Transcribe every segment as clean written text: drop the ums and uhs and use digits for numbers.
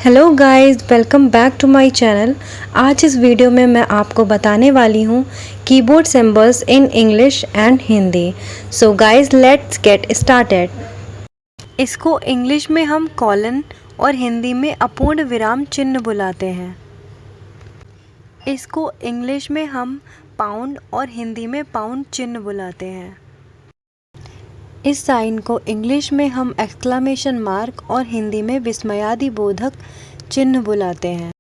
Hello guys, welcome back to my channel. आज इस video में मैं आपको बताने वाली हूँ keyboard symbols in English and Hindi. So guys, let's get started. इसको इंग्लिश में हम कॉलन और हिंदी में अपूर्ण विराम चिन्ह बुलाते हैं। इसको इंग्लिश में हम पाउंड और हिंदी में पाउंड चिन्ह बुलाते हैं। इस साइन को इंग्लिश में हम एक्सक्लेमेशन मार्क और हिंदी में विस्मयादिबोधक चिन्ह बुलाते हैं।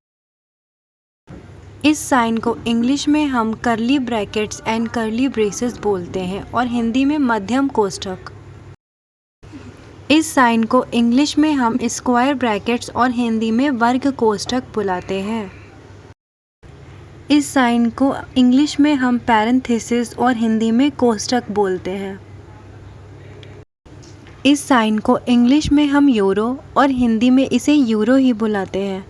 इस साइन को इंग्लिश में हम curly brackets and curly braces बोलते हैं और हिंदी में मध्यम कोष्ठक। इस साइन को इंग्लिश में हम स्क्वायर ब्रैकेट्स और हिंदी में वर्ग कोष्ठक बुलाते हैं। इस साइन को इंग्लिश में हम पैरेंथेसिस और हिंदी में कोष्ठक बोलते हैं। इस साइन को इंग्लिश में हम यूरो और हिंदी में इसे यूरो ही बुलाते हैं।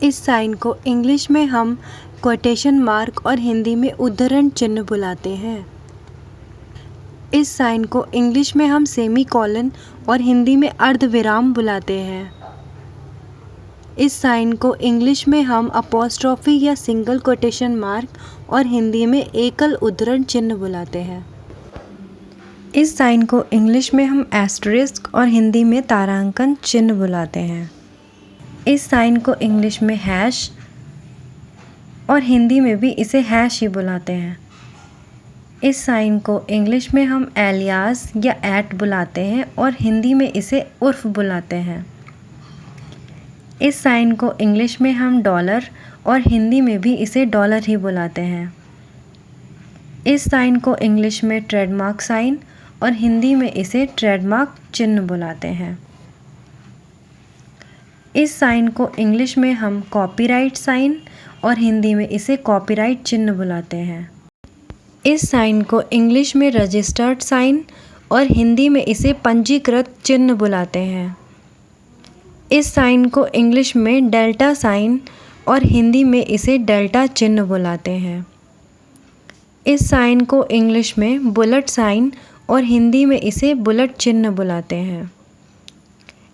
इस साइन को इंग्लिश में हम कोटेशन मार्क और हिंदी में उद्धरण चिन्ह बुलाते हैं। इस साइन को इंग्लिश में हम सेमी कॉलन और हिंदी में अर्धविराम बुलाते हैं। इस साइन को इंग्लिश में हम अपोस्ट्रोफी या सिंगल कोटेशन मार्क और हिंदी में एकल उद्धरण चिन्ह बुलाते हैं। इस साइन को इंग्लिश में हम एस्टरिस्क और हिंदी में तारांकन चिन्ह बुलाते हैं। इस साइन को इंग्लिश में हैश और हिंदी में भी इसे हैश ही बुलाते हैं। इस साइन को इंग्लिश में हम एलियास या एट बुलाते हैं और हिंदी में इसे उर्फ बुलाते हैं। इस साइन को इंग्लिश में हम डॉलर और हिंदी में भी इसे डॉलर ही बुलाते हैं। इस साइन को इंग्लिश में ट्रेडमार्क साइन और हिंदी में इसे ट्रेडमार्क चिन्ह बुलाते हैं। इस साइन को इंग्लिश में हम कॉपीराइट साइन और हिंदी में इसे कॉपीराइट चिन्ह बुलाते हैं। इस साइन को इंग्लिश में रजिस्टर्ड साइन और हिंदी में इसे पंजीकृत चिन्ह बुलाते हैं। इस साइन को इंग्लिश में डेल्टा साइन और हिंदी में इसे डेल्टा चिन्ह बुलाते हैं। इस साइन को इंग्लिश में बुलेट साइन और हिंदी में इसे बुलेट चिन्ह बुलाते हैं।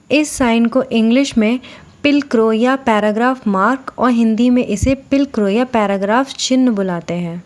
इस साइन को इंग्लिश में पिलक्रो या पैराग्राफ मार्क और हिंदी में इसे पिलक्रो या पैराग्राफ चिन्ह बुलाते हैं।